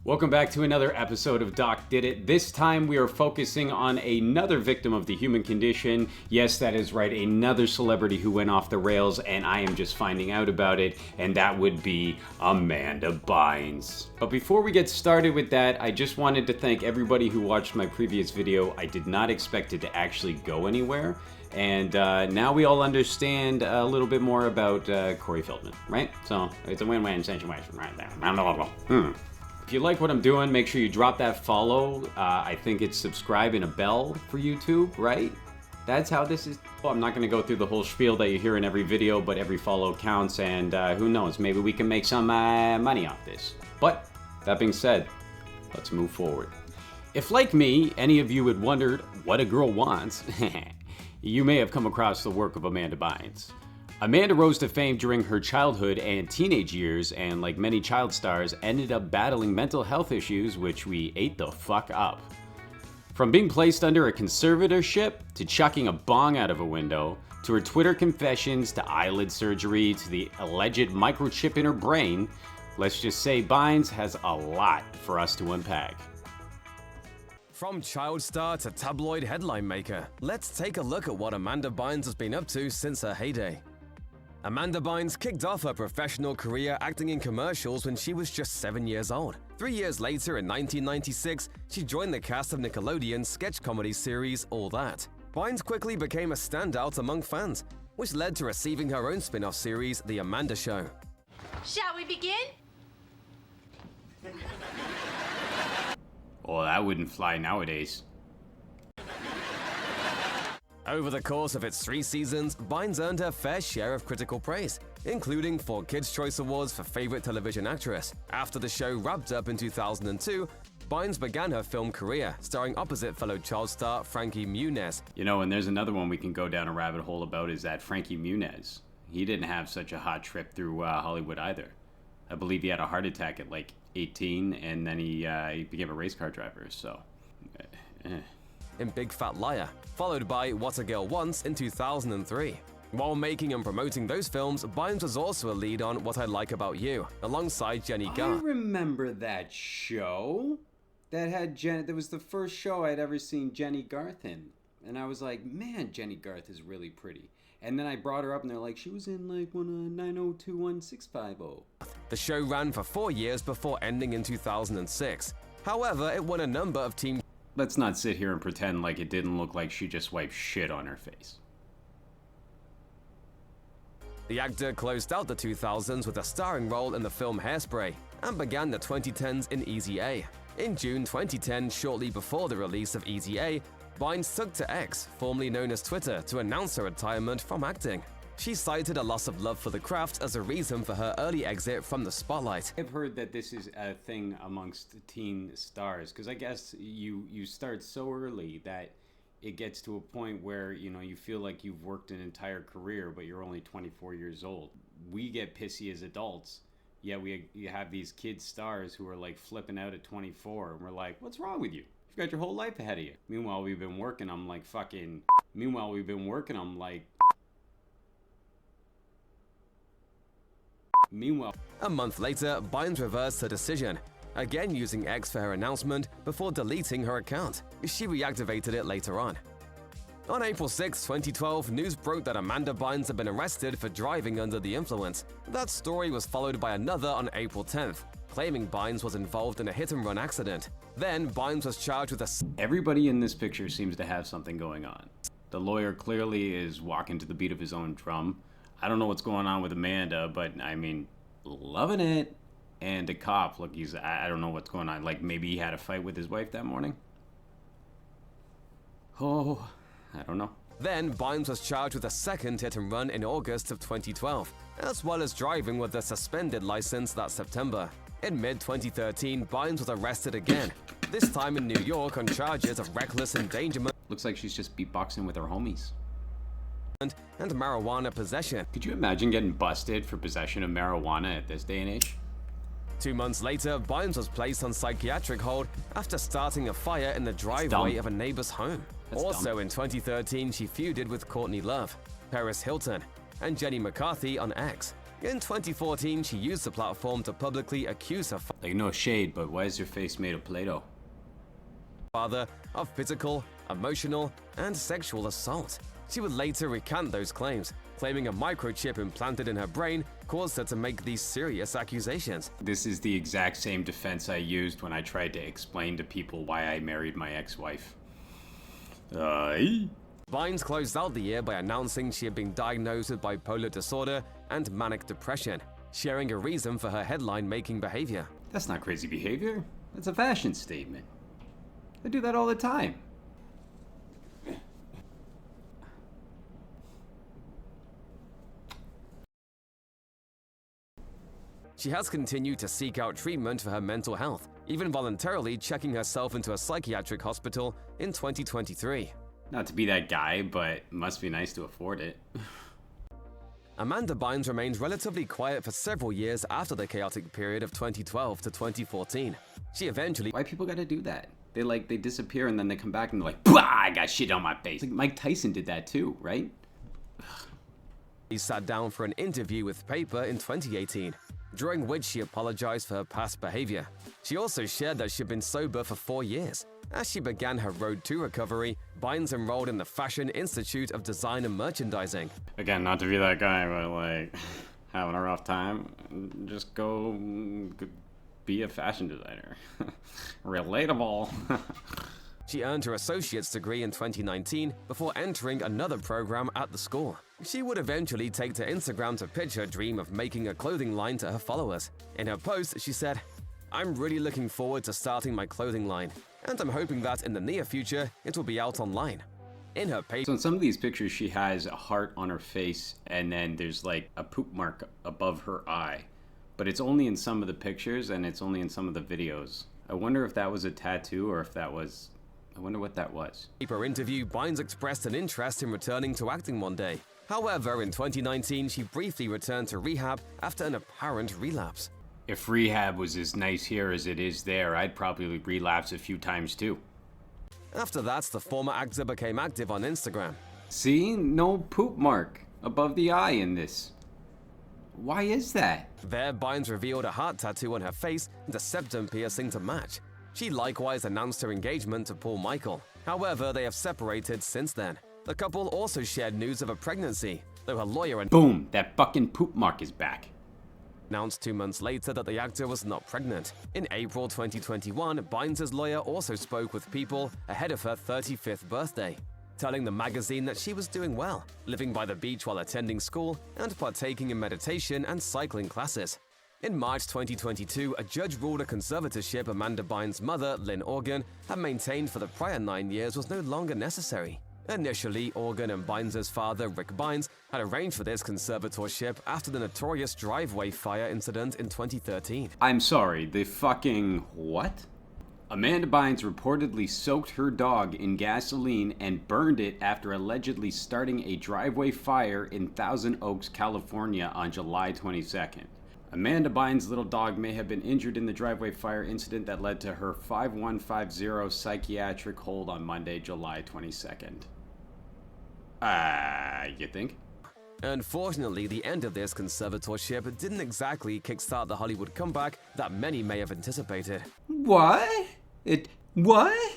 Welcome back to another episode of Doc Did It. This time we are focusing on another victim of the human condition. Yes, that is right, another celebrity who went off the rails, and I am just finding out about it, and that would be Amanda Bynes. But before we get started with that, I just wanted to thank everybody who watched my previous video. I did not expect it to actually go anywhere. And now we all understand a little bit more about Corey Feldman, right? So it's a win-win situation right there. If you like what I'm doing, make sure you drop that follow. I think it's subscribe and a bell for YouTube, right? That's how this is. Well, I'm not going to go through the whole spiel that you hear in every video, but every follow counts, and who knows, maybe we can make some money off this. But that being said, let's move forward. If, like me, any of you had wondered what a girl wants, you may have come across the work of Amanda Bynes. Amanda rose to fame during her childhood and teenage years, and like many child stars, ended up battling mental health issues which we ate the fuck up. From being placed under a conservatorship, to chucking a bong out of a window, to her Twitter confessions, to eyelid surgery, to the alleged microchip in her brain, let's just say Bynes has a lot for us to unpack. From child star to tabloid headline maker, let's take a look at what Amanda Bynes has been up to since her heyday. Amanda Bynes kicked off her professional career acting in commercials when she was just 7 years old. 3 years later, in 1996, she joined the cast of Nickelodeon's sketch comedy series All That. Bynes quickly became a standout among fans, which led to receiving her own spin-off series, The Amanda Show. Shall we begin? Well, that wouldn't fly nowadays. Over the course of its 3 seasons, Bynes earned her fair share of critical praise, including 4 Kids' Choice Awards for Favorite Television Actress. After the show wrapped up in 2002, Bynes began her film career, starring opposite fellow child star Frankie Muniz. You know, and there's another one we can go down a rabbit hole about, is that Frankie Muniz. He didn't have such a hot trip through Hollywood either. I believe he had a heart attack at like 18, and then he became a race car driver, so... in Big Fat Liar, followed by What a Girl Wants in 2003. While making and promoting those films, Bynes was also a lead on What I Like About You, alongside Jenny Garth. I remember that show. That had that was the first show I'd ever seen Jenny Garth in. And I was like, man, Jenny Garth is really pretty. And then I brought her up and they're like, she was in like one of 9021650. The show ran for 4 years before ending in 2006. However, it won a number of Teen Let's not sit here and pretend like it didn't look like she just wiped shit on her face. The actor closed out the 2000s with a starring role in the film Hairspray and began the 2010s in Easy A. In June 2010, shortly before the release of Easy A, Bynes took to X, formerly known as Twitter, to announce her retirement from acting. She cited a loss of love for the craft as a reason for her early exit from the spotlight. I've heard that this is a thing amongst teen stars, because I guess you start so early that it gets to a point where, you know, you feel like you've worked an entire career, but you're only 24 years old. We get pissy as adults, yet you have these kid stars who are like flipping out at 24, and we're like, what's wrong with you? You've got your whole life ahead of you. Meanwhile, we've been working, I'm like, Meanwhile, a month later, Bynes reversed her decision, again using X for her announcement before deleting her account. She reactivated it later on. On April 6, 2012, news broke that Amanda Bynes had been arrested for driving under the influence. That story was followed by another on April 10th, claiming Bynes was involved in a hit-and-run accident. Then, Bynes was charged with a... Everybody in this picture seems to have something going on. The lawyer clearly is walking to the beat of his own drum. I don't know what's going on with Amanda, but I mean, loving it. And the cop, look, I don't know what's going on. Like, maybe he had a fight with his wife that morning? Oh, I don't know. Then, Bynes was charged with a second hit-and-run in August of 2012, as well as driving with a suspended license that September. In mid-2013, Bynes was arrested again, this time in New York on charges of reckless endangerment. Looks like she's just beatboxing with her homies. And marijuana possession. Could you imagine getting busted for possession of marijuana at this day and age? 2 months later, Bynes was placed on psychiatric hold after starting a fire in the driveway of a neighbor's home. Also in 2013, she feuded with Courtney Love, Paris Hilton, and Jenny McCarthy on X. In 2014, she used the platform to publicly accuse her Like, no shade, but why is your face made of Play-Doh? father of physical, emotional, and sexual assault. She would later recant those claims, claiming a microchip implanted in her brain caused her to make these serious accusations. This is the exact same defense I used when I tried to explain to people why I married my ex-wife. Bynes closed out the year by announcing she had been diagnosed with bipolar disorder and manic depression, sharing a reason for her headline-making behavior. That's not crazy behavior. That's a fashion statement. I do that all the time. She has continued to seek out treatment for her mental health, even voluntarily checking herself into a psychiatric hospital in 2023. Not to be that guy, but must be nice to afford it. Amanda Bynes remained relatively quiet for several years after the chaotic period of 2012 to 2014. She eventually Why people gotta do that? They disappear and then they come back and they're like, bah, I got shit on my face. Like Mike Tyson did that too, right? sat down for an interview with Paper in 2018, during which she apologized for her past behavior. She also shared that she'd been sober for 4 years. As she began her road to recovery, Bynes enrolled in the Fashion Institute of Design and Merchandising. Again, not to be that guy, but like, having a rough time, just go be a fashion designer. Relatable. She earned her associate's degree in 2019 before entering another program at the school. She would eventually take to Instagram to pitch her dream of making a clothing line to her followers. In her post, she said, "I'm really looking forward to starting my clothing line, and I'm hoping that in the near future, it will be out online." In her page, So in some of these pictures, she has a heart on her face, and then there's like a poop mark above her eye. But it's only in some of the pictures, and it's only in some of the videos. I wonder if that was a tattoo, or if that was... I wonder what that was. paper interview, Bynes expressed an interest in returning to acting one day. However, in 2019, she briefly returned to rehab after an apparent relapse. If rehab was as nice here as it is there, I'd probably relapse a few times too. After that, the former actor became active on Instagram. See? No poop mark above the eye in this. Why is that? There, Bynes revealed a heart tattoo on her face and a septum piercing to match. She likewise announced her engagement to Paul Michael. However, they have separated since then. The couple also shared news of a pregnancy, though her lawyer Boom! That fucking poop mark is back. announced 2 months later that the actor was not pregnant. In April 2021, Bynes' lawyer also spoke with People ahead of her 35th birthday, telling the magazine that she was doing well, living by the beach while attending school and partaking in meditation and cycling classes. In March 2022, a judge ruled a conservatorship Amanda Bynes' mother, Lynn Organ, had maintained for the prior 9 years was no longer necessary. Initially, Organ and Bynes' father, Rick Bynes, had arranged for this conservatorship after the notorious driveway fire incident in 2013. I'm sorry, the fucking what? Amanda Bynes reportedly soaked her dog in gasoline and burned it after allegedly starting a driveway fire in Thousand Oaks, California on July 22nd. Amanda Bynes' little dog may have been injured in the driveway fire incident that led to her 5150 psychiatric hold on Monday, July 22nd. You think? Unfortunately, the end of this conservatorship didn't exactly kickstart the Hollywood comeback that many may have anticipated. What? What?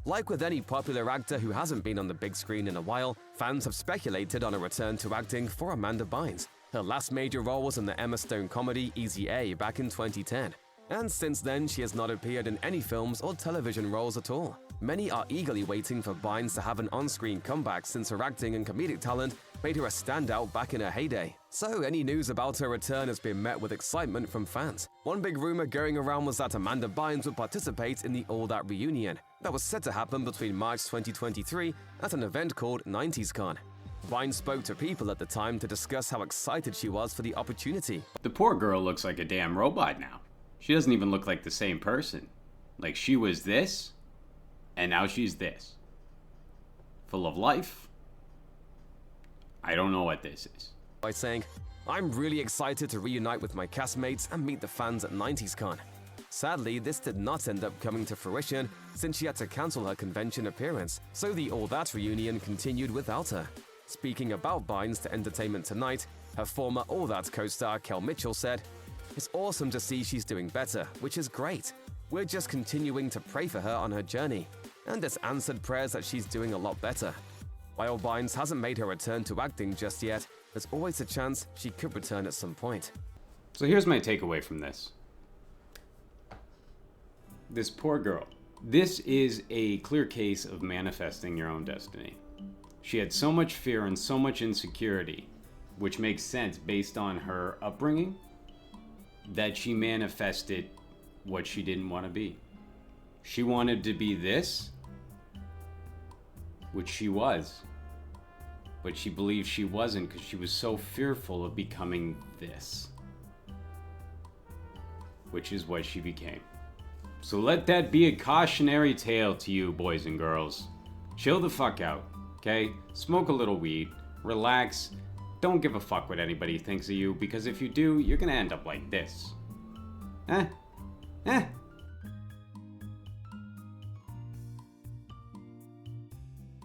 Like with any popular actor who hasn't been on the big screen in a while, fans have speculated on a return to acting for Amanda Bynes. Her last major role was in the Emma Stone comedy Easy A back in 2010. And since then, she has not appeared in any films or television roles at all. Many are eagerly waiting for Bynes to have an on-screen comeback since her acting and comedic talent made her a standout back in her heyday. So any news about her return has been met with excitement from fans. One big rumor going around was that Amanda Bynes would participate in the All That reunion that was set to happen between March 2023 at an event called 90s Con. Bynes spoke to People at the time to discuss how excited she was for the opportunity. The poor girl looks like a damn robot now. She doesn't even look like the same person. Like she was this, and now she's this. Full of life. I don't know what this is. By saying, "I'm really excited to reunite with my castmates and meet the fans at 90s Con." Sadly, this did not end up coming to fruition since she had to cancel her convention appearance, so the All That reunion continued without her. Speaking about Bynes to Entertainment Tonight, Her former All That co-star Kel Mitchell said, "It's awesome to see she's doing better, which is great. We're just continuing to pray for her on her journey, and it's answered prayers that she's doing a lot better." While Bynes hasn't made her return to acting just yet, there's always a chance she could return at some point. So here's my takeaway from this. This poor girl. This is a clear case of manifesting your own destiny. She had so much fear and so much insecurity, which makes sense based on her upbringing, that she manifested what she didn't want to be. She wanted to be this, which she was, but she believed she wasn't because she was so fearful of becoming this, which is what she became. So let that be a cautionary tale to you, boys and girls. Chill the fuck out, okay? Smoke a little weed, relax, don't give a fuck what anybody thinks of you, because if you do, you're gonna end up like this.